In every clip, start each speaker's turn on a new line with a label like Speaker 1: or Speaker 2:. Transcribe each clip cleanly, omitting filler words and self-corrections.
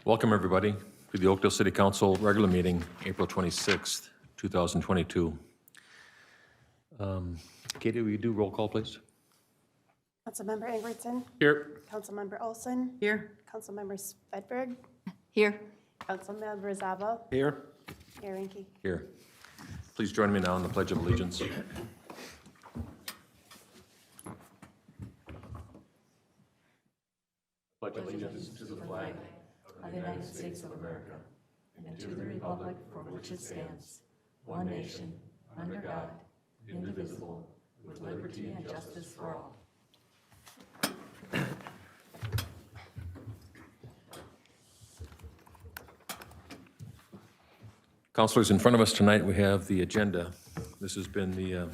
Speaker 1: Welcome, everybody, to the Oakdale City Council regular meeting, April 26th, 2022. Katie, will you do roll call, please?
Speaker 2: Councilmember Ingebrigtson.
Speaker 1: Here.
Speaker 2: Councilmember Olson.
Speaker 3: Here.
Speaker 2: Councilmember Svedberg.
Speaker 3: Here.
Speaker 2: Councilmember Zabel.
Speaker 1: Here.
Speaker 2: Mayor Rinke.
Speaker 1: Here. Please join me now in the Pledge of Allegiance. Pledge allegiance to the flag
Speaker 3: of the United States of America, and to the republic for which it stands, one nation, under God, indivisible, with liberty and justice for all.
Speaker 1: Councilors, in front of us tonight, we have the agenda. This has been the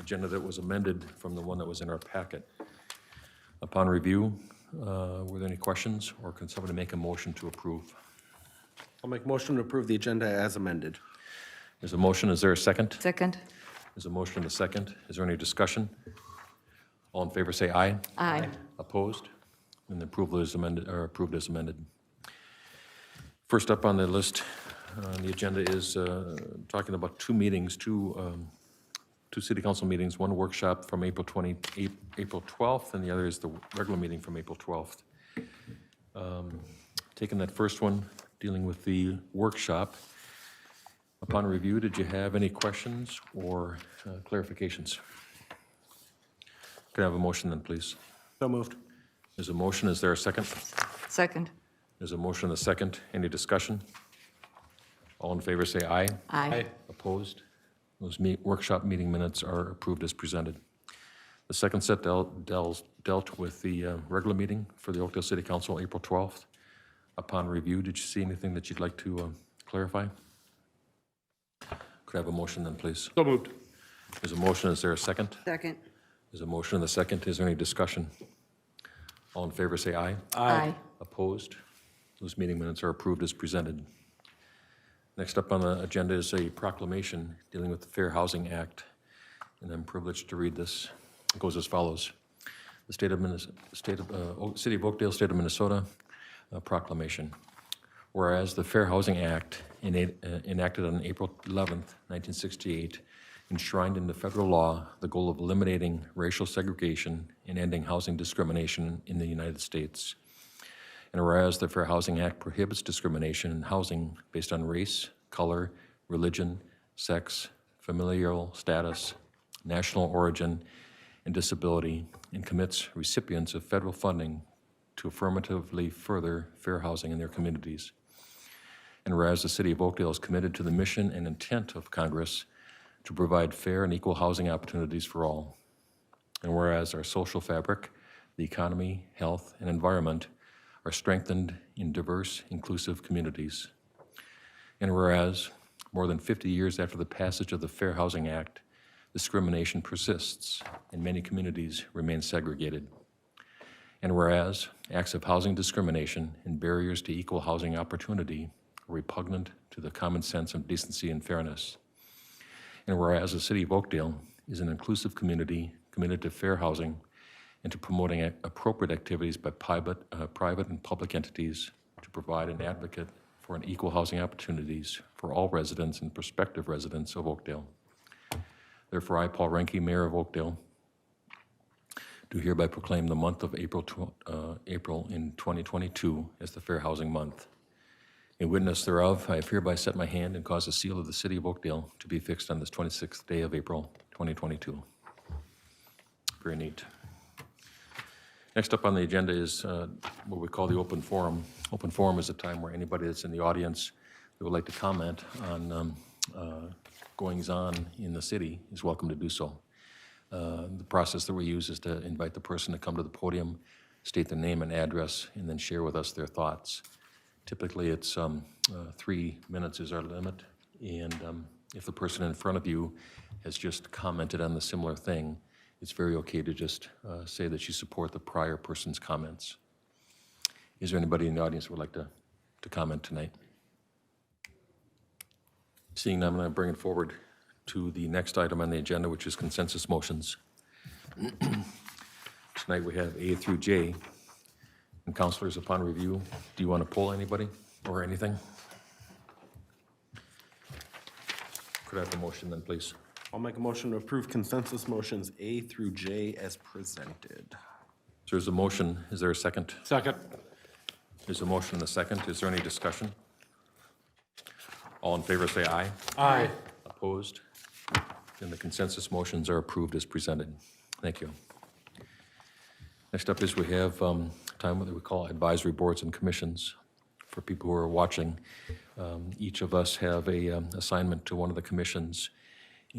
Speaker 1: agenda that was amended from the one that was in our packet. Upon review, were there any questions, or can somebody make a motion to approve?
Speaker 4: I'll make a motion to approve the agenda as amended.
Speaker 1: There's a motion. Is there a second?
Speaker 3: Second.
Speaker 1: There's a motion and a second. Is there any discussion? All in favor say aye.
Speaker 3: Aye.
Speaker 1: Opposed? And the approval is amended, or approved as amended. First up on the list, on the agenda is talking about two meetings, two city council meetings, one workshop from April 12th, and the other is the regular meeting from April 12th. Taking that first one, dealing with the workshop, upon review, did you have any questions or clarifications? Could I have a motion then, please?
Speaker 4: So moved.
Speaker 1: There's a motion. Is there a second?
Speaker 3: Second.
Speaker 1: There's a motion and a second. Any discussion? All in favor say aye.
Speaker 3: Aye.
Speaker 1: Opposed? Those workshop meeting minutes are approved as presented. The second set dealt with the regular meeting for the Oakdale City Council, April 12th. Upon review, did you see anything that you'd like to clarify? Could I have a motion then, please?
Speaker 4: So moved.
Speaker 1: There's a motion. Is there a second?
Speaker 3: Second.
Speaker 1: There's a motion and a second. Is there any discussion? All in favor say aye.
Speaker 3: Aye.
Speaker 1: Opposed? Those meeting minutes are approved as presented. Next up on the agenda is a proclamation dealing with the Fair Housing Act, and I'm privileged to read this. It goes as follows. The City of Oakdale, State of Minnesota, proclamation. Whereas the Fair Housing Act, enacted on April 11th, 1968, enshrined into federal law the goal of eliminating racial segregation and ending housing discrimination in the United States. And whereas the Fair Housing Act prohibits discrimination in housing based on race, color, religion, sex, familial status, national origin, and disability, and commits recipients of federal funding to affirmatively further fair housing in their communities. And whereas the City of Oakdale is committed to the mission and intent of Congress to provide fair and equal housing opportunities for all. And whereas our social fabric, the economy, health, and environment are strengthened in diverse, inclusive communities. And whereas, more than 50 years after the passage of the Fair Housing Act, discrimination persists and many communities remain segregated. And whereas, acts of housing discrimination and barriers to equal housing opportunity are repugnant to the common sense of decency and fairness. And whereas the City of Oakdale is an inclusive community committed to fair housing and to promoting appropriate activities by private and public entities to provide an advocate for an equal housing opportunities for all residents and prospective residents of Oakdale. Therefore, I, Paul Renke, Mayor of Oakdale, do hereby proclaim the month of April in 2022 as the Fair Housing Month. In witness thereof, I have hereby set my hand and caused the seal of the City of Oakdale to be fixed on this 26th day of April, 2022. Very neat. Next up on the agenda is what we call the open forum. Open forum is a time where anybody that's in the audience that would like to comment on goings-on in the city is welcome to do so. The process that we use is to invite the person to come to the podium, state their name and address, and then share with us their thoughts. Typically, it's 3 minutes is our limit, and if the person in front of you has just commented on the similar thing, it's very okay to just say that you support the prior person's comments. Is there anybody in the audience who would like to comment tonight? Seeing none, I'm going to bring it forward to the next item on the agenda, which is consensus motions. Tonight we have A through J. And counselors, upon review, do you want to pull anybody or anything? Could I have a motion then, please?
Speaker 4: I'll make a motion to approve consensus motions A through J as presented.
Speaker 1: So there's a motion. Is there a second?
Speaker 5: Second.
Speaker 1: There's a motion and a second. Is there any discussion? All in favor say aye.
Speaker 5: Aye.
Speaker 1: Opposed? Then the consensus motions are approved as presented. Thank you. Next up is we have time that we call advisory boards and commissions. For people who are watching, each of us have a assignment to one of the commissions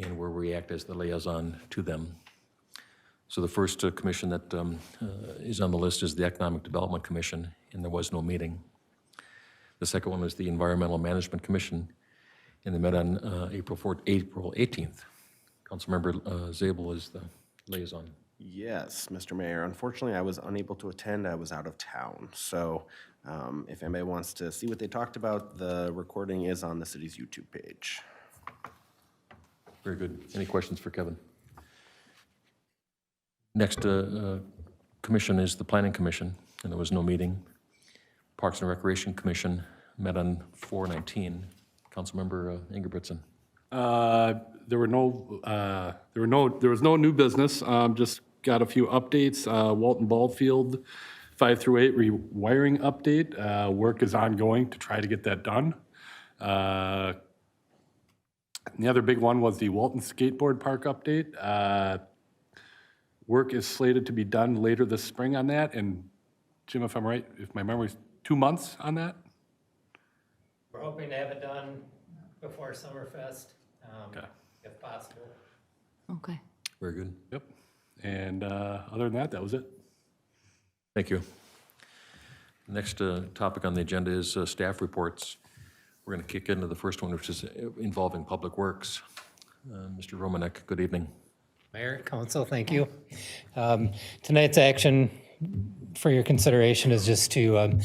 Speaker 1: and where we act as the liaison to them. So the first commission that is on the list is the Economic Development Commission, and there was no meeting. The second one is the Environmental Management Commission, and they met on April 18th. Councilmember Zabel is the liaison.
Speaker 4: Yes, Mr. Mayor. Unfortunately, I was unable to attend. I was out of town. So if anybody wants to see what they talked about, the recording is on the city's YouTube page.
Speaker 1: Very good. Any questions for Kevin? Next commission is the Planning Commission, and there was no meeting. Parks and Recreation Commission met on 4/19. Councilmember Ingebrigtson.
Speaker 5: There was no new business. Just got a few updates. Walton Ballfield 5 through 8 rewiring update. Work is ongoing to try to get that done. And the other big one was the Walton Skateboard Park update. Work is slated to be done later this spring on that. And Jim, if I'm right, if my memory's 2 months on that?
Speaker 6: We're hoping to have it done before Summerfest,
Speaker 5: Okay.
Speaker 6: if possible.
Speaker 3: Okay.
Speaker 1: Very good.
Speaker 5: Yep. And other than that, that was it.
Speaker 1: Thank you. Next topic on the agenda is staff reports. We're going to kick into the first one, which is involving Public Works. Mr. Romanek, good evening.
Speaker 6: Mayor, council, thank you. Tonight's action for your consideration is just to,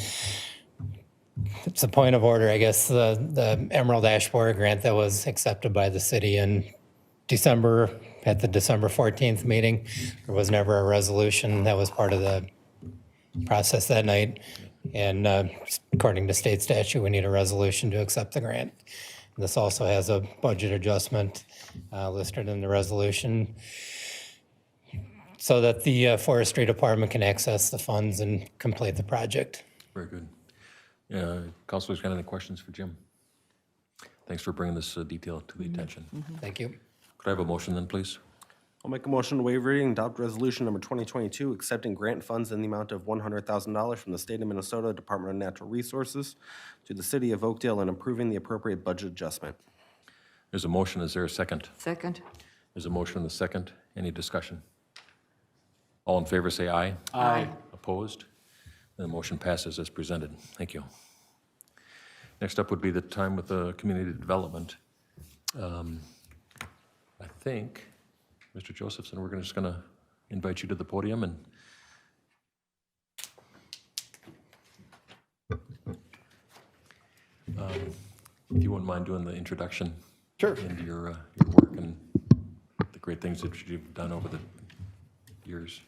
Speaker 6: it's a point of order, I guess, the Emerald Ash Borer grant that was accepted by the city in December, at the December 14th meeting. There was never a resolution. That was part of the process that night. And according to state statute, we need a resolution to accept the grant. This also has a budget adjustment listed in the resolution so that the forestry department can access the funds and complete the project.
Speaker 1: Very good. Councilors, got any questions for Jim? Thanks for bringing this detail to the attention.
Speaker 6: Thank you.
Speaker 1: Could I have a motion then, please?
Speaker 4: I'll make a motion to waive reading and adopt resolution number 2022, accepting grant funds in the amount of $100,000 from the state of Minnesota Department of Natural Resources to the City of Oakdale and approving the appropriate budget adjustment.
Speaker 1: There's a motion. Is there a second?
Speaker 3: Second.
Speaker 1: There's a motion and a second. Any discussion? All in favor say aye.
Speaker 3: Aye.
Speaker 1: Opposed? Then the motion passes as presented. Thank you. Next up would be the time with the community development. I think, Mr. Josephson, we're just going to invite you to the podium and if you wouldn't mind doing the introduction.
Speaker 7: Sure.
Speaker 1: Into your work and the great things that you've done over the years.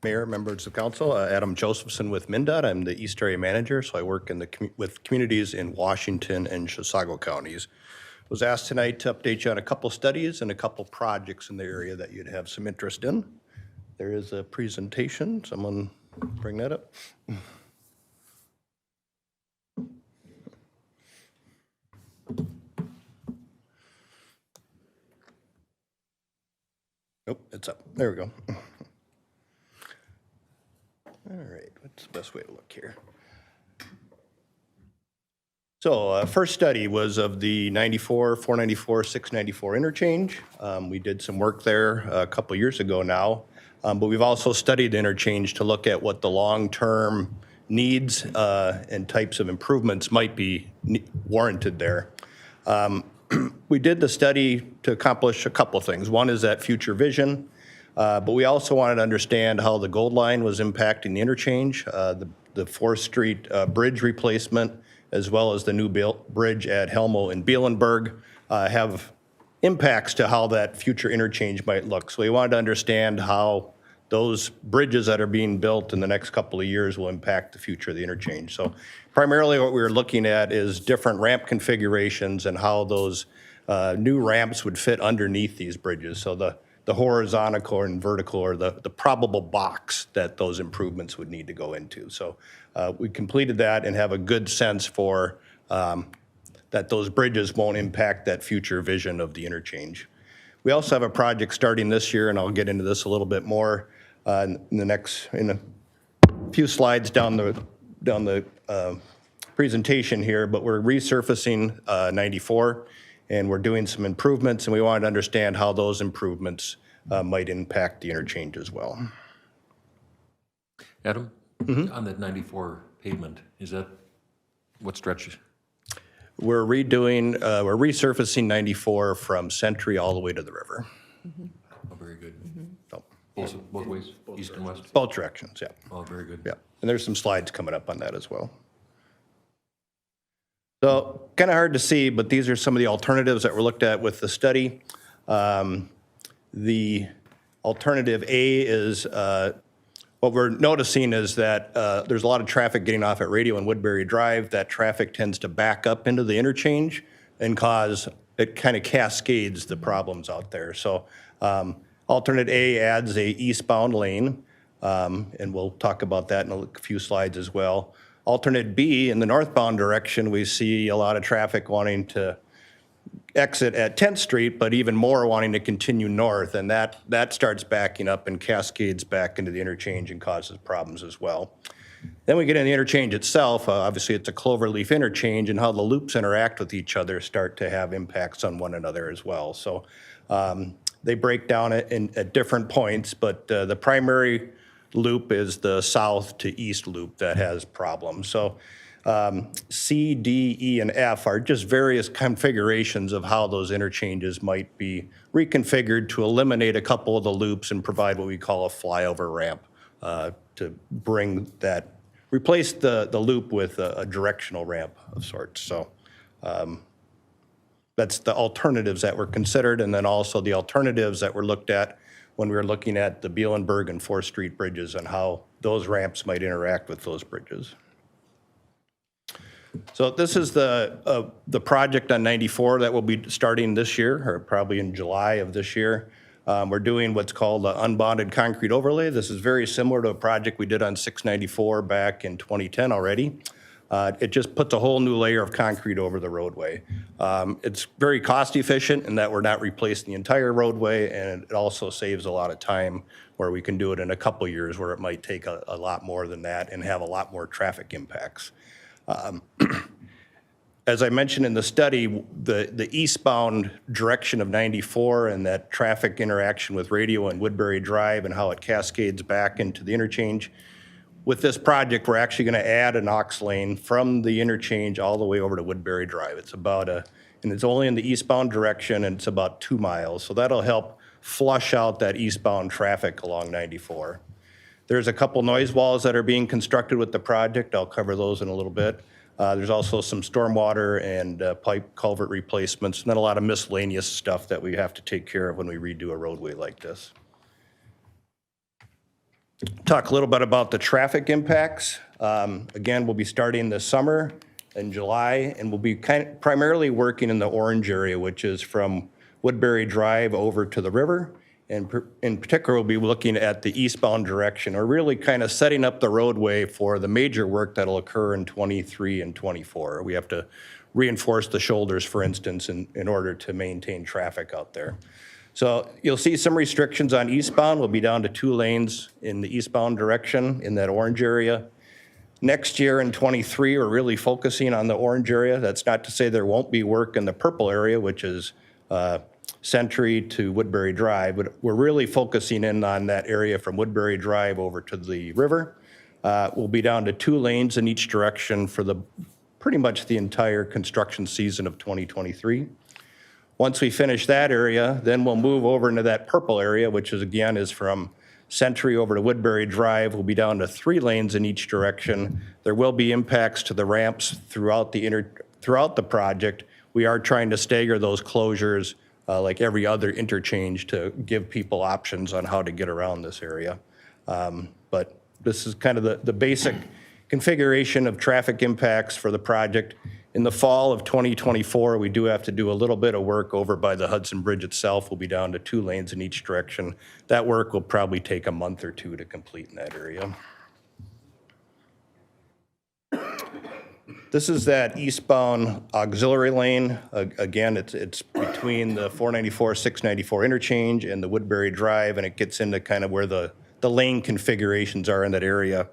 Speaker 7: Mayor, members of council, Adam Josephson with MnDOT. I'm the East Area Manager, so I work in with communities in Washington and Chisago counties. Was asked tonight to update you on a couple studies and a couple projects in the area that you'd have some interest in. There is a presentation. Someone bring that up. Nope, it's up. There we go. All right, what's the best way to look here? So first study was of the 94, 494, 694 interchange. We did some work there a couple years ago now, but we've also studied interchange to look at what the long-term needs and types of improvements might be warranted there. We did the study to accomplish a couple things. One is that future vision, but we also wanted to understand how the Gold Line was impacting the interchange, the 4th Street bridge replacement, as well as the new bridge at Helmo and Bielenberg have impacts to how that future interchange might look. So we wanted to understand how those bridges that are being built in the next couple of years will impact the future of the interchange. So primarily what we're looking at is different ramp configurations and how those new ramps would fit underneath these bridges. So the horizontal and vertical, or the probable box that those improvements would need to go into. So we completed that and have a good sense for that those bridges won't impact that future vision of the interchange. We also have a project starting this year, and I'll get into this a little bit more in a few slides down the presentation here, but we're resurfacing 94, and we're doing some improvements, and we wanted to understand how those improvements might impact the interchange as well.
Speaker 1: Adam, on that 94 pavement, is that what stretch?
Speaker 7: We're resurfacing 94 from Century all the way to the river.
Speaker 1: Oh, very good.
Speaker 7: So,
Speaker 1: Both ways, east and west?
Speaker 7: both directions, yeah.
Speaker 1: Oh, very good.
Speaker 7: Yeah, and there's some slides coming up on that as well. So kind of hard to see, but these are some of the alternatives that were looked at with the study. The alternative A is, what we're noticing is that there's a lot of traffic getting off at Radio and Woodbury Drive. That traffic tends to back up into the interchange and it kind of cascades the problems out there. So alternate A adds a eastbound lane, and we'll talk about that in a few slides as well. Alternate B, in the northbound direction, we see a lot of traffic wanting to exit at 10th Street, but even more wanting to continue north, and that starts backing up and cascades back into the interchange and causes problems as well. Then we get in the interchange itself. Obviously, it's a cloverleaf interchange, and how the loops interact with each other start to have impacts on one another as well. So they break down at different points, but the primary loop is the south to east loop that has problems. So C, D, E, and F are just various configurations of how those interchanges might be reconfigured to eliminate a couple of the loops and provide what we call a flyover ramp to replace the loop with a directional ramp of sorts. So that's the alternatives that were considered, and then also the alternatives that were looked at when we were looking at the Bielenberg and 4th Street bridges and how those ramps might interact with those bridges. So this is the project on 94 that will be starting this year, or probably in July of this year. We're doing what's called the unbonded concrete overlay. This is very similar to a project we did on 694 back in 2010 already. It just puts a whole new layer of concrete over the roadway. It's very cost efficient in that we're not replacing the entire roadway, and it also saves a lot of time where we can do it in a couple years where it might take a lot more than that and have a lot more traffic impacts. As I mentioned in the study, the eastbound direction of 94 and that traffic interaction with Radio and Woodbury Drive and how it cascades back into the interchange. With this project, we're actually going to add an aux lane from the interchange all the way over to Woodbury Drive. It's and it's only in the eastbound direction, and it's about 2 miles. So that'll help flush out that eastbound traffic along 94. There's a couple noise walls that are being constructed with the project. I'll cover those in a little bit. There's also some stormwater and pipe culvert replacements, and then a lot of miscellaneous stuff that we have to take care of when we redo a roadway like this. Talk a little bit about the traffic impacts. Again, we'll be starting this summer in July, and we'll be primarily working in the orange area, which is from Woodbury Drive over to the river. And in particular, we'll be looking at the eastbound direction, or really kind of setting up the roadway for the major work that'll occur in 23 and 24. We have to reinforce the shoulders, for instance, in order to maintain traffic out there. So you'll see some restrictions on eastbound. We'll be down to 2 lanes in the eastbound direction in that orange area. Next year in 23, we're really focusing on the orange area. That's not to say there won't be work in the purple area, which is Century to Woodbury Drive, but we're really focusing in on that area from Woodbury Drive over to the river. We'll be down to 2 lanes in each direction for pretty much the entire construction season of 2023. Once we finish that area, then we'll move over into that purple area, which is from Century over to Woodbury Drive. We'll be down to 3 lanes in each direction. There will be impacts to the ramps throughout the project. We are trying to stagger those closures like every other interchange to give people options on how to get around this area. But this is kind of the basic configuration of traffic impacts for the project. In the fall of 2024, we do have to do a little bit of work over by the Hudson Bridge itself. We'll be down to 2 lanes in each direction. That work will probably take a month or 2 to complete in that area. This is that eastbound auxiliary lane. Again, it's between the 494, 694 interchange and the Woodbury Drive, and it gets into kind of where the lane configurations are in that area.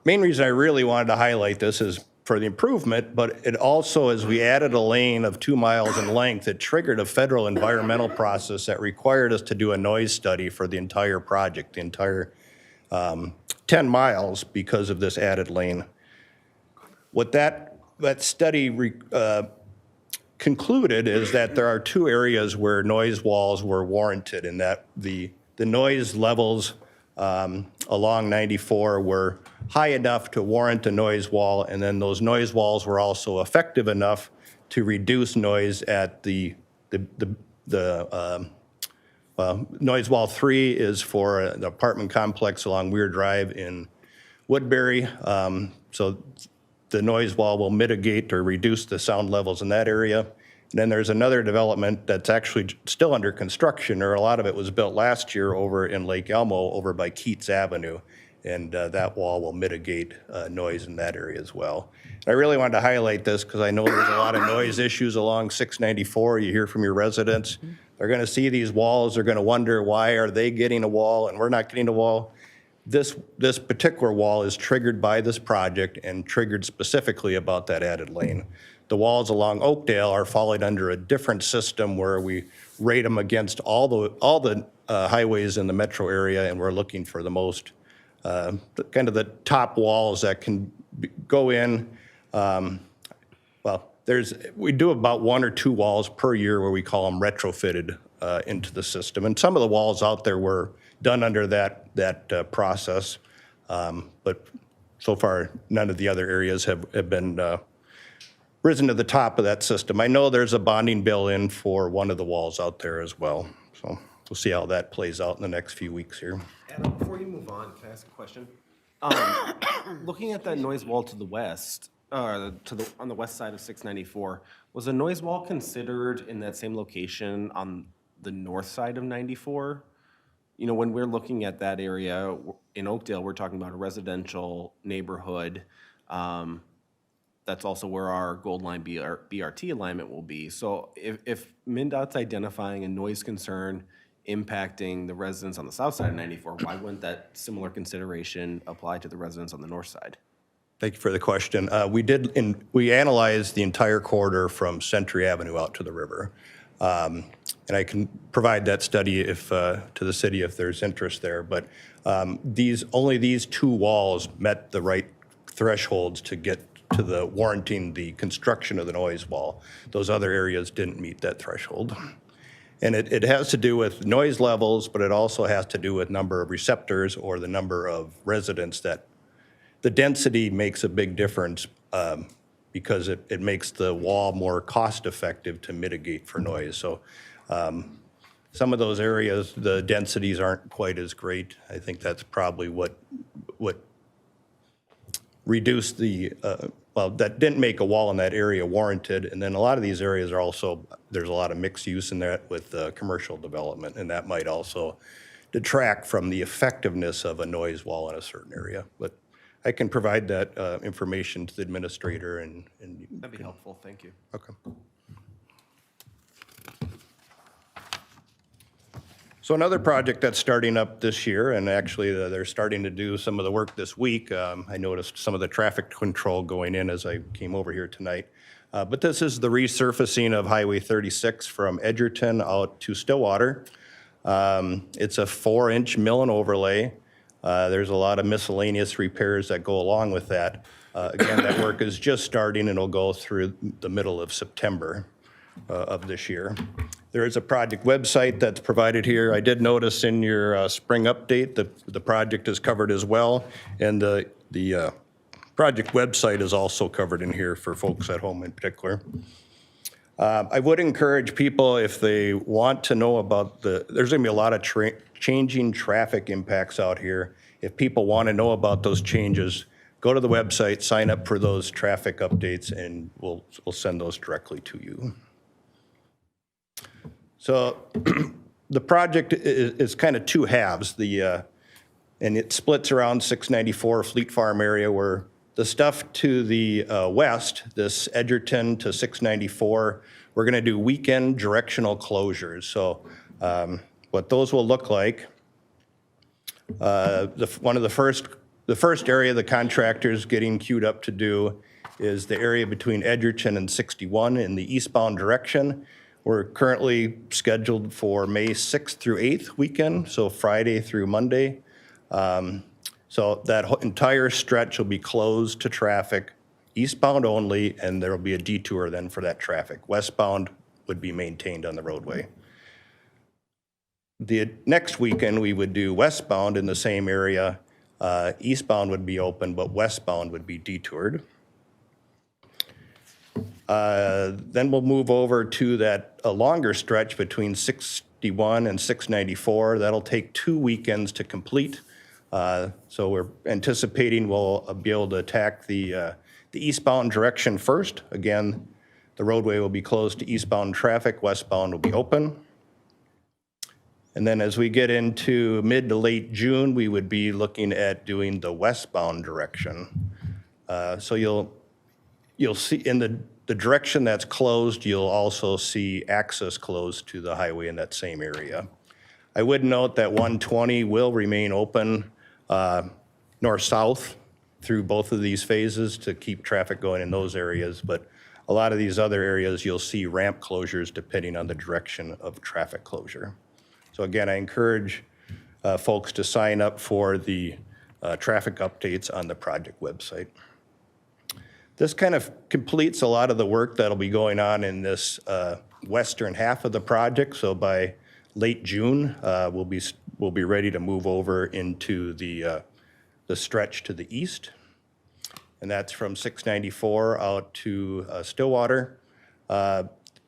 Speaker 7: Main reason I really wanted to highlight this is for the improvement, but it also, as we added a lane of 2 miles in length, it triggered a federal environmental process that required us to do a noise study for the entire project, the entire 10 miles because of this added lane. What that study concluded is that there are 2 areas where noise walls were warranted, and that the noise levels along 94 were high enough to warrant a noise wall, and then those noise walls were also effective enough to reduce noise at noise wall 3 is for an apartment complex along Weir Drive in Woodbury. So the noise wall will mitigate or reduce the sound levels in that area. And then there's another development that's actually still under construction, or a lot of it was built last year over in Lake Elmo over by Keats Avenue. And that wall will mitigate noise in that area as well. And I really wanted to highlight this because I know there's a lot of noise issues along 694. You hear from your residents. They're going to see these walls. They're going to wonder, why are they getting a wall and we're not getting a wall? This particular wall is triggered by this project and triggered specifically about that added lane. The walls along Oakdale are falling under a different system where we rate them against all the highways in the metro area, and we're looking for the most kind of the top walls that can go in. We do about 1 or 2 walls per year where we call them retrofitted into the system. And some of the walls out there were done under that process. But so far, none of the other areas have been risen to the top of that system. I know there's a bonding bill in for one of the walls out there as well. So we'll see how that plays out in the next few weeks here.
Speaker 4: Adam, before you move on, can I ask a question? Looking at that noise wall to the west, on the west side of 694, was a noise wall considered in that same location on the north side of 94? You know, when we're looking at that area in Oakdale, we're talking about a residential neighborhood. That's also where our Gold Line BRT alignment will be. So if MnDOT's identifying a noise concern impacting the residents on the south side of 94, why wouldn't that similar consideration apply to the residents on the north side?
Speaker 7: Thank you for the question. We analyzed the entire corridor from Century Avenue out to the river. And I can provide that study to the city if there's interest there. But only these 2 walls met the right thresholds to get to the warranting the construction of the noise wall. Those other areas didn't meet that threshold. And it has to do with noise levels, but it also has to do with number of receptors or the number of residents that the density makes a big difference because it makes the wall more cost effective to mitigate for noise. So some of those areas, the densities aren't quite as great. I think that's probably what reduced that didn't make a wall in that area warranted. And then a lot of these areas are also, there's a lot of mixed use in that with commercial development, and that might also detract from the effectiveness of a noise wall in a certain area. But I can provide that information to the administrator and
Speaker 4: That'd be helpful, thank you.
Speaker 7: Okay. So another project that's starting up this year, and actually they're starting to do some of the work this week. I noticed some of the traffic control going in as I came over here tonight. But this is the resurfacing of Highway 36 from Edgerton out to Stillwater. It's a 4-inch mill and overlay. There's a lot of miscellaneous repairs that go along with that. Again, that work is just starting and will go through the middle of September of this year. There is a project website that's provided here. I did notice in your spring update that the project is covered as well, and the project website is also covered in here for folks at home in particular. I would encourage people, if they want to know about there's going to be a lot of changing traffic impacts out here. If people want to know about those changes, go to the website, sign up for those traffic updates, and we'll send those directly to you. So the project is kind of two halves. And it splits around 694 Fleet Farm area, where the stuff to the west, this Edgerton to 694, we're going to do weekend directional closures. So what those will look like, the first area the contractor's getting queued up to do is the area between Edgerton and 61 in the eastbound direction. We're currently scheduled for May 6th through 8th weekend, so Friday through Monday. So that entire stretch will be closed to traffic, eastbound only, and there will be a detour then for that traffic. Westbound would be maintained on the roadway. The next weekend, we would do westbound in the same area. Eastbound would be open, but westbound would be detoured. Then we'll move over to a longer stretch between 61 and 694. That'll take 2 weekends to complete. So we're anticipating we'll be able to attack the eastbound direction first. Again, the roadway will be closed to eastbound traffic, westbound will be open. And then as we get into mid to late June, we would be looking at doing the westbound direction. So you'll see in the direction that's closed, you'll also see access closed to the highway in that same area. I would note that 120 will remain open north-south through both of these phases to keep traffic going in those areas, but a lot of these other areas, you'll see ramp closures depending on the direction of traffic closure. So again, I encourage folks to sign up for the traffic updates on the project website. This kind of completes a lot of the work that'll be going on in this western half of the project. So by late June, we'll be ready to move over into the stretch to the east. And that's from 694 out to Stillwater.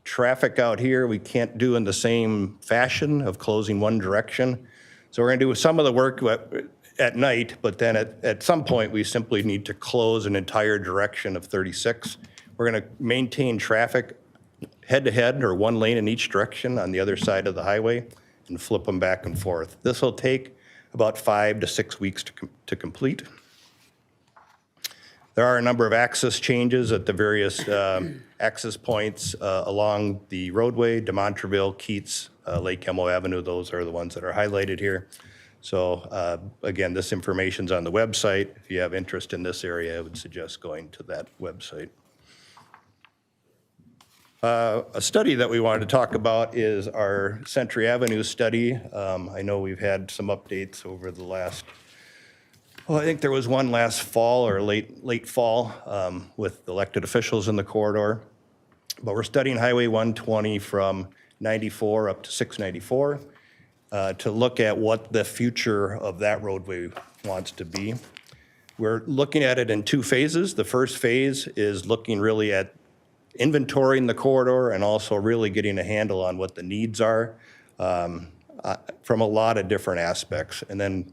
Speaker 7: Traffic out here, we can't do in the same fashion of closing one direction. So we're gonna do some of the work at night, but then at some point, we simply need to close an entire direction of 36. We're gonna maintain traffic head-to-head or one lane in each direction on the other side of the highway and flip them back and forth. This will take about 5 to 6 weeks to complete. There are a number of access changes at the various access points along the roadway, DeMontreville, Keats, Lake Elmo Avenue. Those are the ones that are highlighted here. So again, this information's on the website. If you have interest in this area, I would suggest going to that website. A study that we wanted to talk about is our Century Avenue study. I know we've had some updates over the last, well, I think there was one last fall or late fall with elected officials in the corridor. But we're studying Highway 120 from 94 up to 694 to look at what the future of that roadway wants to be. We're looking at it in 2 phases. The first phase is looking really at inventorying the corridor and also really getting a handle on what the needs are from a lot of different aspects. And then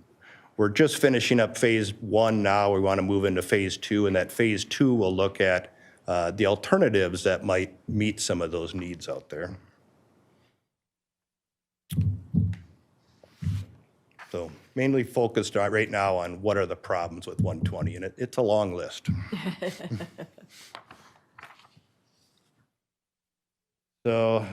Speaker 7: we're just finishing up phase 1 now. We want to move into phase 2, and that phase 2 will look at the alternatives that might meet some of those needs out there. So mainly focused right now on what are the problems with 120, and it's a long list. So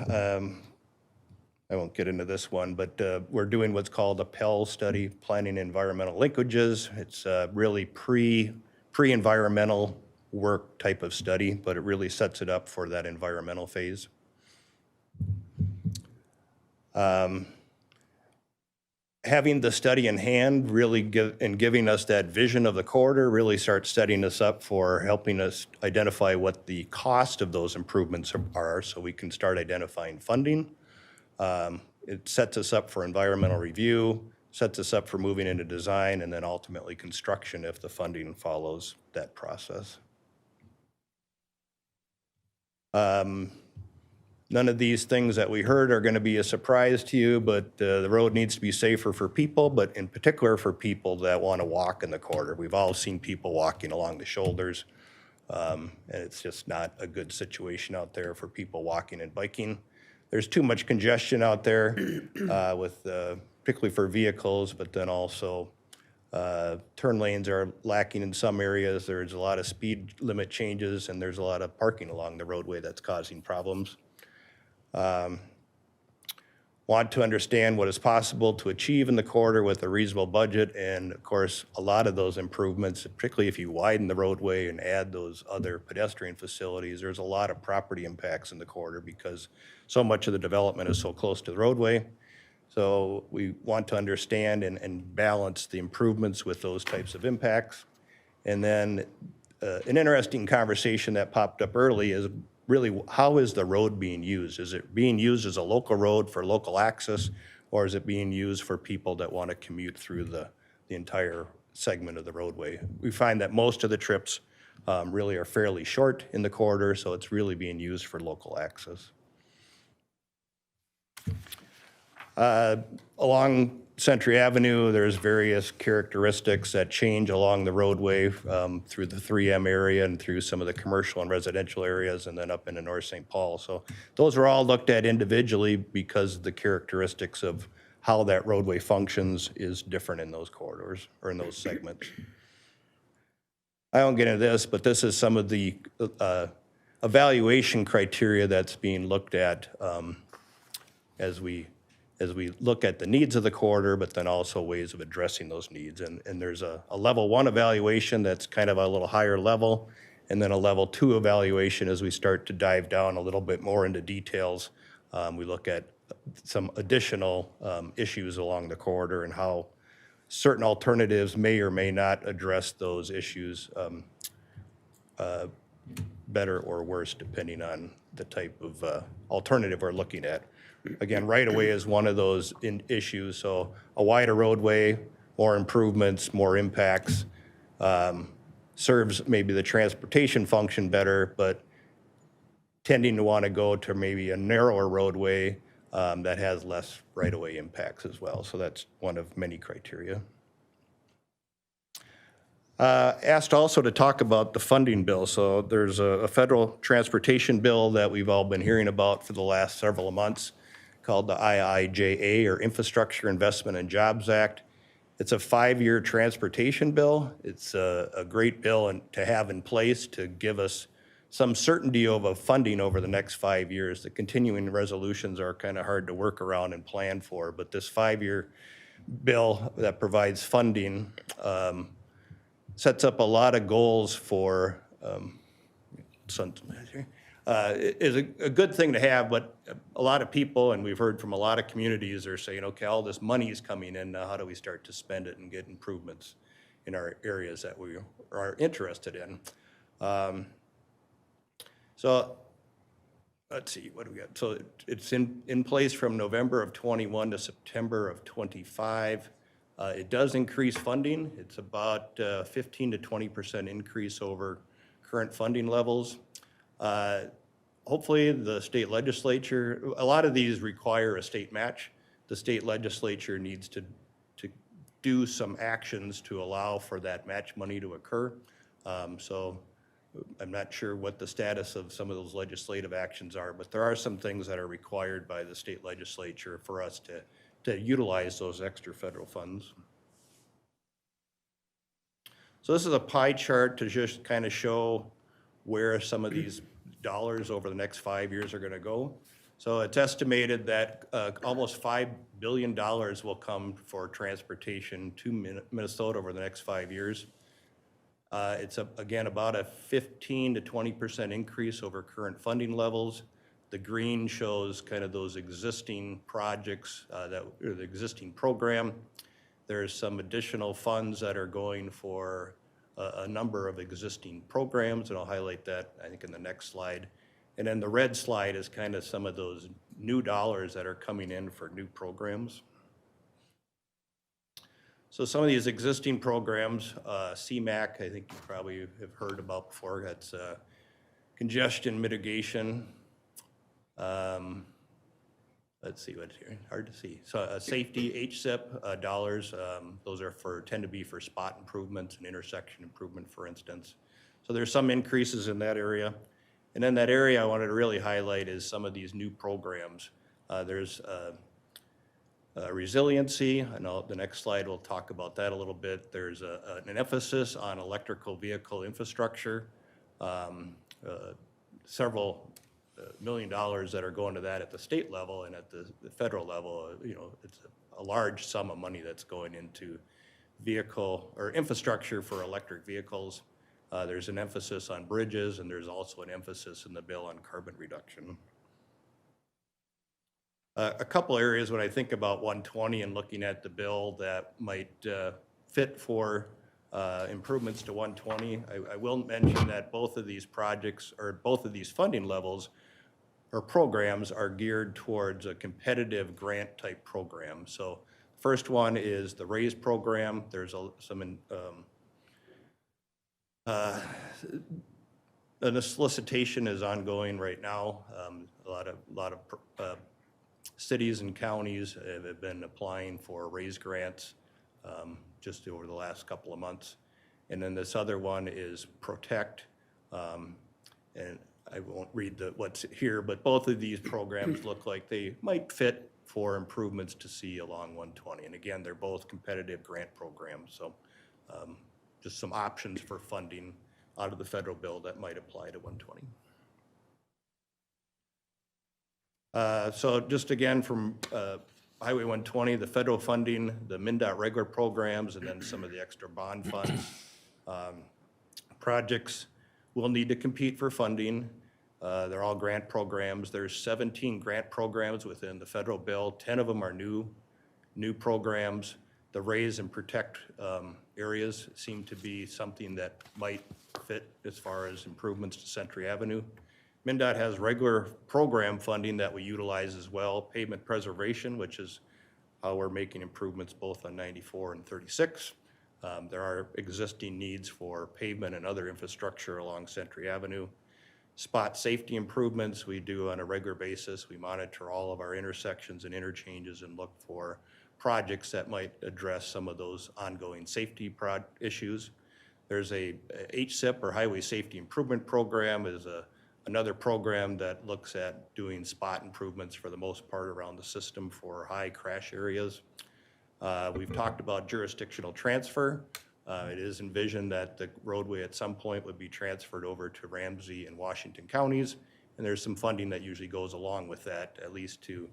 Speaker 7: I won't get into this one, but we're doing what's called a PEL study, Planning Environmental Linkages. It's really pre-environmental work type of study, but it really sets it up for that environmental phase. Having the study in hand really giving us that vision of the corridor really starts setting us up for helping us identify what the cost of those improvements are so we can start identifying funding. It sets us up for environmental review, sets us up for moving into design, and then ultimately construction if the funding follows that process. None of these things that we heard are going to be a surprise to you, but the road needs to be safer for people, but in particular for people that want to walk in the corridor. We've all seen people walking along the shoulders, and it's just not a good situation out there for people walking and biking. There's too much congestion out there with particularly for vehicles, but then also turn lanes are lacking in some areas. There's a lot of speed limit changes, and there's a lot of parking along the roadway that's causing problems. Want to understand what is possible to achieve in the corridor with a reasonable budget, and of course, a lot of those improvements, particularly if you widen the roadway and add those other pedestrian facilities, there's a lot of property impacts in the corridor because so much of the development is so close to the roadway. So we want to understand and balance the improvements with those types of impacts. And then an interesting conversation that popped up early is really, how is the road being used? Is it being used as a local road for local access, or is it being used for people that want to commute through the entire segment of the roadway? We find that most of the trips really are fairly short in the corridor, so it's really being used for local access. Along Century Avenue, there's various characteristics that change along the roadway through the 3M area and through some of the commercial and residential areas, and then up into North St. Paul. So those are all looked at individually because the characteristics of how that roadway functions is different in those corridors or in those segments. I won't get into this, but this is some of the evaluation criteria that's being looked at as we look at the needs of the corridor, but then also ways of addressing those needs. And there's a level 1 evaluation that's kind of a little higher level, and then a level 2 evaluation as we start to dive down a little bit more into details. We look at some additional issues along the corridor and how certain alternatives may or may not address those issues better or worse, depending on the type of alternative we're looking at. Again, right-of-way is one of those issues, so a wider roadway, more improvements, more impacts, serves maybe the transportation function better, but tending to want to go to maybe a narrower roadway that has less right-of-way impacts as well. So that's one of many criteria. Asked also to talk about the funding bill. So there's a federal transportation bill that we've all been hearing about for the last several months, called the IIJA, or Infrastructure Investment and Jobs Act. It's a 5-year transportation bill. It's a great bill to have in place to give us some certainty of funding over the next 5 years. The continuing resolutions are kind of hard to work around and plan for, but this 5-year bill that provides funding sets up a lot of goals for is a good thing to have, but a lot of people, and we've heard from a lot of communities, are saying, okay, all this money is coming in, now how do we start to spend it and get improvements in our areas that we are interested in? So let's see, what do we got? So it's in place from November of 21 to September of 25. It does increase funding. It's about 15 to 20% increase over current funding levels. Hopefully the state legislature, a lot of these require a state match. The state legislature needs to do some actions to allow for that match money to occur. So I'm not sure what the status of some of those legislative actions are, but there are some things that are required by the state legislature for us to utilize those extra federal funds. So this is a pie chart to just kind of show where some of these dollars over the next 5 years are going to go. So it's estimated that almost $5 billion will come for transportation to Minnesota over the next 5 years. It's again about a 15 to 20% increase over current funding levels. The green shows kind of those existing projects or the existing program. There's some additional funds that are going for a number of existing programs, and I'll highlight that, I think, in the next slide. And then the red slide is kind of some of those new dollars that are coming in for new programs. So some of these existing programs, CMAQ, I think you probably have heard about before. That's congestion mitigation. Let's see what's here, hard to see. So safety, HSIP dollars, those tend to be for spot improvements and intersection improvement, for instance. So there's some increases in that area. And then that area I wanted to really highlight is some of these new programs. There's resiliency. I know the next slide will talk about that a little bit. There's an emphasis on electrical vehicle infrastructure. Several $1 million that are going to that at the state level, and at the federal level, you know, it's a large sum of money that's going into vehicle or infrastructure for electric vehicles. There's an emphasis on bridges, and there's also an emphasis in the bill on carbon reduction. A couple areas when I think about 120 and looking at the bill that might fit for improvements to 120, I will mention that both of these projects, or both of these funding levels or programs, are geared towards a competitive grant type program. So first one is the RAISE program. There's the solicitation is ongoing right now. A lot of cities and counties have been applying for RAISE grants just over the last couple of months. And then this other one is PROTECT. And I won't read what's here, but both of these programs look like they might fit for improvements to see along 120. And again, they're both competitive grant programs. So just some options for funding out of the federal bill that might apply to 120. So just again from Highway 120, the federal funding, the MnDOT regular programs, and then some of the extra bond funds. Projects will need to compete for funding. They're all grant programs. There's 17 grant programs within the federal bill. 10 of them are new programs. The RAISE and PROTECT areas seem to be something that might fit as far as improvements to Century Avenue. MnDOT has regular program funding that we utilize as well. Pavement preservation, which is how we're making improvements both on 94 and 36. There are existing needs for pavement and other infrastructure along Century Avenue. Spot safety improvements we do on a regular basis. We monitor all of our intersections and interchanges and look for projects that might address some of those ongoing safety issues. There's a HSIP, or Highway Safety Improvement Program, is another program that looks at doing spot improvements for the most part around the system for high crash areas. We've talked about jurisdictional transfer. It is envisioned that the roadway at some point would be transferred over to Ramsey and Washington counties, and there's some funding that usually goes along with that, at least to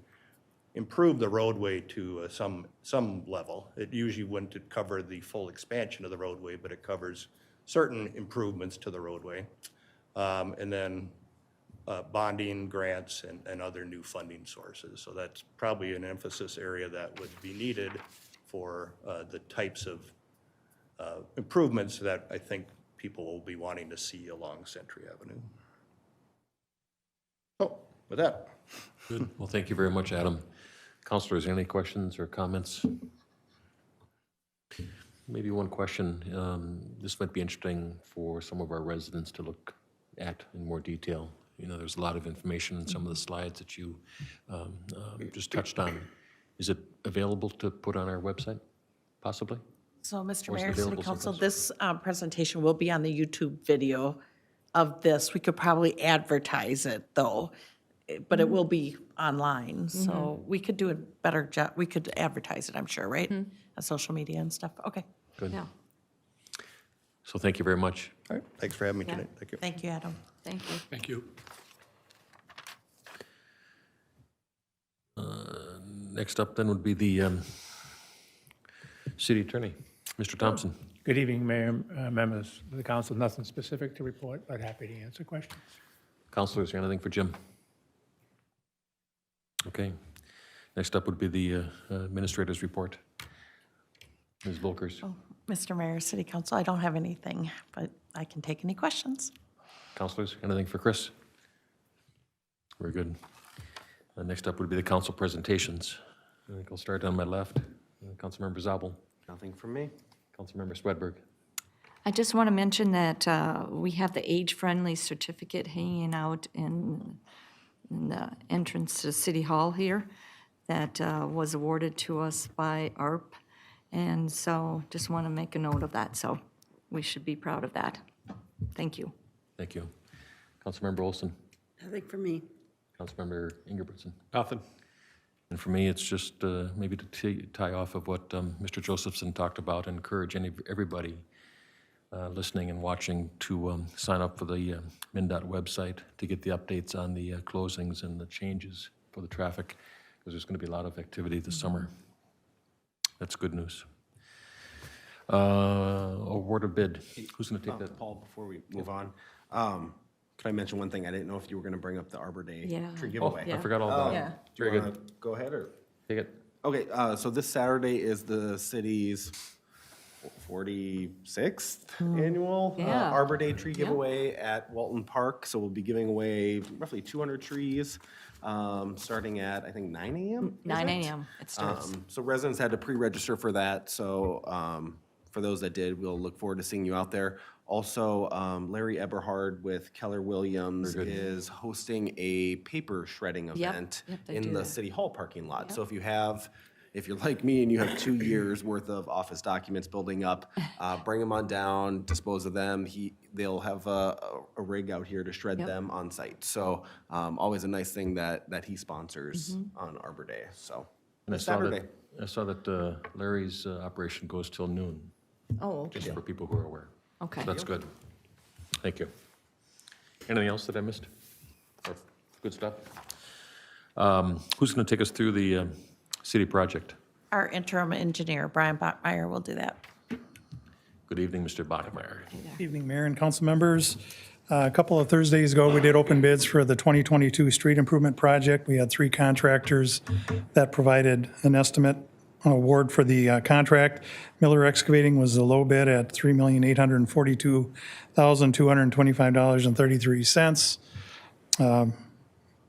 Speaker 7: improve the roadway to some level. It usually wouldn't cover the full expansion of the roadway, but it covers certain improvements to the roadway. And then bonding, grants, and other new funding sources. So that's probably an emphasis area that would be needed for the types of improvements that I think people will be wanting to see along Century Avenue. So with that.
Speaker 1: Good. Well, thank you very much, Adam. Councilors, any questions or comments? Maybe one question. This might be interesting for some of our residents to look at in more detail. You know, there's a lot of information in some of the slides that you just touched on. Is it available to put on our website, possibly?
Speaker 3: So, Mr.
Speaker 1: Or is it
Speaker 3: Mayor, City
Speaker 1: available
Speaker 3: Council,
Speaker 1: someplace?
Speaker 3: this presentation will be on the YouTube video of this. We could probably advertise it, though, but it will be online, so we could do a better job. We could advertise it, I'm sure, right? On social media and stuff. Okay.
Speaker 1: Good.
Speaker 8: Yeah,
Speaker 1: So thank you very much.
Speaker 7: All right, thanks for having me tonight. Thank you.
Speaker 3: Thank you, Adam.
Speaker 8: thank you.
Speaker 5: Thank you.
Speaker 1: Next up then would be the city attorney, Mr. Thompson.
Speaker 9: Good evening, Mayor, members of the council. Nothing specific to report, but happy to answer questions.
Speaker 1: Councilors, anything for Jim? Okay. Next up would be the administrator's report. Ms. Volkers.
Speaker 3: Oh, Mr. Mayor, City Council, I don't have anything, but I can take any questions.
Speaker 1: Councilors, anything for Chris? Very good. Next up would be the council presentations. I think I'll start on my left. Councilmember Zabel,
Speaker 4: Nothing from me.
Speaker 1: Councilmember Swedberg.
Speaker 8: I just want to mention that we have the age-friendly certificate hanging out in in the entrance to City Hall here that was awarded to us by ARP. And so just want to make a note of that. So we should be proud of that. Thank you.
Speaker 1: Thank you. Councilmember Olson,
Speaker 10: Nothing for me.
Speaker 1: Councilmember Ingebrigtson.
Speaker 5: Nothing.
Speaker 1: And for me, it's just maybe to tie off of what Mr. Josephson talked about, encourage everybody listening and watching to sign up for the MnDOT website to get the updates on the closings and the changes for the traffic, because there's going to be a lot of activity this summer. That's good news. Award of bid. Who's going to take that?
Speaker 4: Paul, before we move on, can I mention one thing? I didn't know if you were going to bring up the Arbor Day
Speaker 8: Yeah.
Speaker 4: tree
Speaker 1: Oh,
Speaker 4: giveaway.
Speaker 1: I forgot all about it.
Speaker 8: Yeah.
Speaker 4: Do you
Speaker 1: Very
Speaker 4: want
Speaker 1: good.
Speaker 4: to go ahead, or?
Speaker 1: Take it.
Speaker 4: Okay, so this Saturday is the city's 46th annual
Speaker 8: Yeah.
Speaker 4: Arbor Day tree giveaway at Walton Park. So we'll be giving away roughly 200 trees, starting at, I think, 9 a.m.?
Speaker 8: 9 a.m. it starts.
Speaker 4: So residents had to pre-register for that, so for those that did, we'll look forward to seeing you out there. Also, Larry Eberhard with Keller Williams is hosting a paper shredding event
Speaker 8: Yep, they
Speaker 4: in
Speaker 8: do
Speaker 4: the
Speaker 8: that.
Speaker 4: City Hall parking lot. So if you're like me and you have 2 years worth of office documents building up, bring them on down, dispose of them. They'll have a rig out here to shred
Speaker 8: Yep.
Speaker 4: them on site. So always a nice thing that he sponsors on Arbor Day, so.
Speaker 1: And
Speaker 4: This Saturday.
Speaker 1: I saw that Larry's operation goes till noon,
Speaker 8: Oh, okay.
Speaker 1: just for people who are aware.
Speaker 8: Okay.
Speaker 1: So that's good. Thank you. Anything else that I missed? Or good stuff? Who's going to take us through the city project?
Speaker 3: Our interim engineer, Brian Bachmeyer, will do that.
Speaker 1: Good evening, Mr. Bachmeyer.
Speaker 9: Evening, Mayor and council members. A couple of Thursdays ago, we did open bids for the 2022 street improvement project. We had 3 contractors that provided an estimate award for the contract. Miller Excavating was the low bid at $3,842,225.33.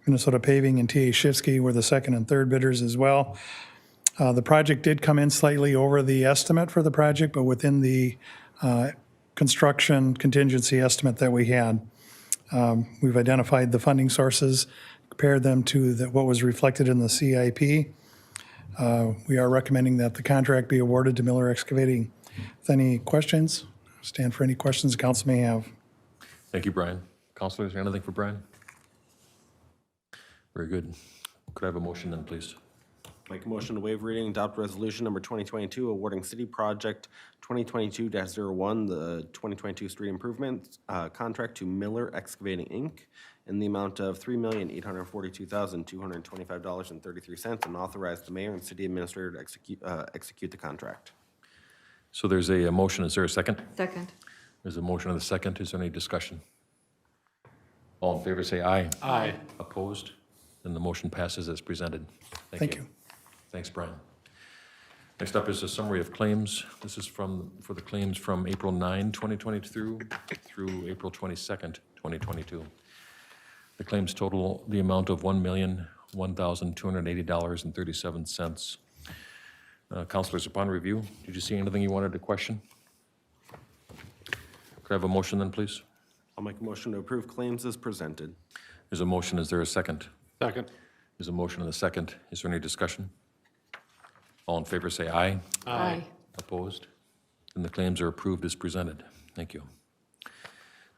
Speaker 9: Minnesota Paving and T.A. Shifsky were the second and third bidders as well. The project did come in slightly over the estimate for the project, but within the construction contingency estimate that we had. We've identified the funding sources, compared them to what was reflected in the CIP. We are recommending that the contract be awarded to Miller Excavating. With any questions, stand for any questions the council may have.
Speaker 1: Thank you, Brian. Counselor, is there anything for Brian? Very good. Could I have a motion then, please?
Speaker 4: Make a motion to waive reading and adopt resolution number 2022 awarding city project 2022-01, the 2022 street improvement contract to Miller Excavating, Inc. in the amount of $3,842,225.33 and authorize the mayor and city administrator to execute the contract.
Speaker 1: So there's a motion. Is there a second?
Speaker 8: Second.
Speaker 1: There's a motion and a second. Is there any discussion? All in favor, say aye.
Speaker 5: Aye.
Speaker 1: Opposed? Then the motion passes as presented.
Speaker 9: Thank you.
Speaker 1: Thanks, Brian. Next up is a summary of claims. This is for the claims from April 9, 2022 through April 22nd, 2022. The claims total the amount of $1,001,280.37. Councilors, upon review, did you see anything you wanted to question? Could I have a motion then, please?
Speaker 4: I'll make a motion to approve claims as presented.
Speaker 1: There's a motion. Is there a second?
Speaker 5: Second.
Speaker 1: There's a motion and a second. Is there any discussion? All in favor, say aye.
Speaker 8: Aye.
Speaker 1: Opposed? And the claims are approved as presented. Thank you.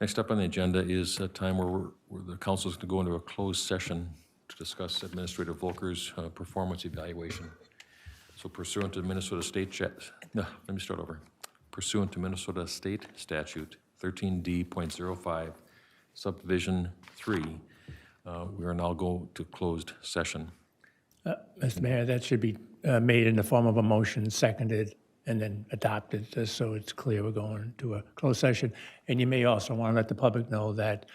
Speaker 1: Next up on the agenda is a time where the council is going to go into a closed session to discuss Administrator Volkers' performance evaluation. So pursuant to Minnesota State Pursuant to Minnesota State Statute 13D.05, subdivision 3, we are now go to closed session.
Speaker 9: Mr. Mayor, that should be made in the form of a motion, seconded, and then adopted, just so it's clear we're going to a closed session. And you may also want to let the public know that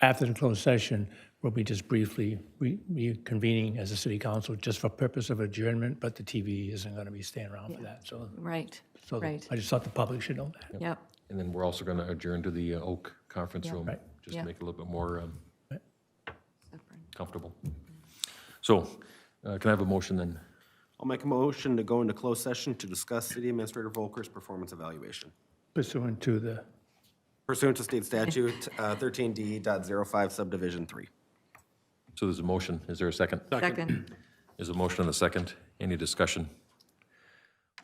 Speaker 9: after the closed session, we'll be just briefly reconvening as a city council just for purpose of adjournment, but the TV isn't going to be staying around for that. So
Speaker 8: Right,
Speaker 9: So
Speaker 8: right.
Speaker 9: I just thought the public should know that.
Speaker 8: Yep.
Speaker 1: And then we're also going to adjourn to the Oak Conference Room,
Speaker 9: Right.
Speaker 1: just
Speaker 8: Yeah.
Speaker 1: to make it a little bit more
Speaker 8: Separate.
Speaker 1: comfortable. So can I have a motion then?
Speaker 4: I'll make a motion to go into closed session to discuss city administrator Volkers' performance evaluation.
Speaker 9: Pursuant to the,
Speaker 4: Pursuant to state statute 13D.05 subdivision 3.
Speaker 1: So there's a motion. Is there a second?
Speaker 8: Second.
Speaker 1: There's a motion and a second. Any discussion?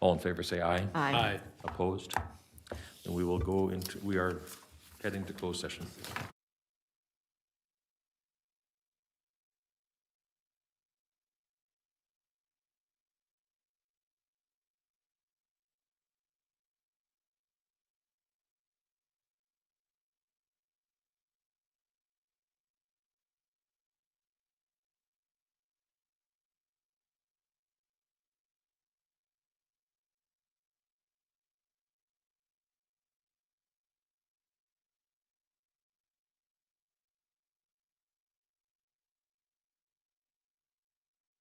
Speaker 1: All in favor, say aye.
Speaker 8: Aye.
Speaker 1: Opposed? And we will go into, we are heading to closed session.